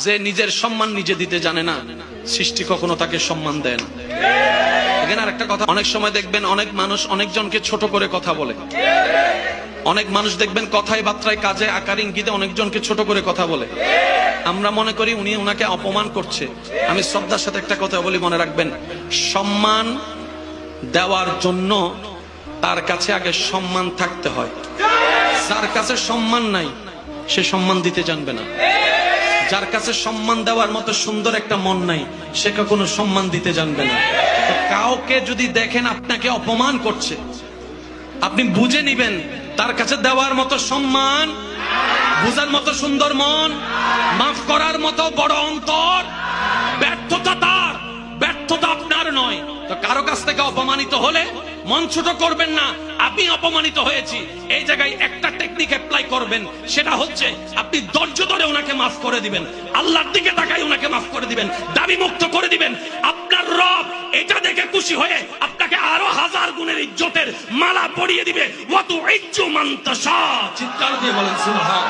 যে নিজের সম্মান নিজে দিতে জানে না, সৃষ্টি কখনো তাকে সম্মান দেয় না। এখানে আরেকটা কথা, অনেক সময় দেখবেন অনেক মানুষ অনেকজনকে ছোট করে কথা বলে। অনেক মানুষ দেখবেন কথায় বার্তায় কাজে আকার ইঙ্গিতে অনেকজনকে ছোট করে কথা বলে। আমরা মনে করি উনি ওনাকে অপমান করছে। আমি শ্রদ্ধার সাথে একটা কথা বলি, মনে রাখবেন, সম্মান দেওয়ার জন্য তার কাছে আগে সম্মান থাকতে হয়। যার কাছে সম্মান নাই সে সম্মান দিতে জানবে না। যার কাছে সম্মান দেওয়ার মতো সুন্দর একটা মন নাই সে কখনো সম্মান দিতে জানবে না। কাউকে যদি দেখেন আপনাকে অপমান করছে, আপনি বুঝে নিবেন তার কাছে দেওয়ার মতো সম্মান, বুঝার মতো সুন্দর মন, মাফ করার মতো বড় অন্তর। ব্যর্থতা তার, ব্যর্থতা আপনার নয়। তো কারো কাছ থেকে অপমানিত হলে মন ছোট করবেন না। আপনি অপমানিত হয়েছি, এই জায়গায় একটা টেকনিক অ্যাপ্লাই করবেন, সেটা হচ্ছে আপনি ধৈর্য ধরে ওনাকে মাফ করে দিবেন, আল্লাহর দিকে তাকাই ওনাকে মাফ করে দিবেন, দাবি মুক্ত করে দিবেন। আপনার রব এটা দেখে খুশি হয়ে আপনাকে আরো 1000 গুণের ইজ্জতের মালা পরিয়ে দিবে। ওয়াতু ইজ্জু মান তাশা। চিৎকার দিয়ে বলেন সুবহান।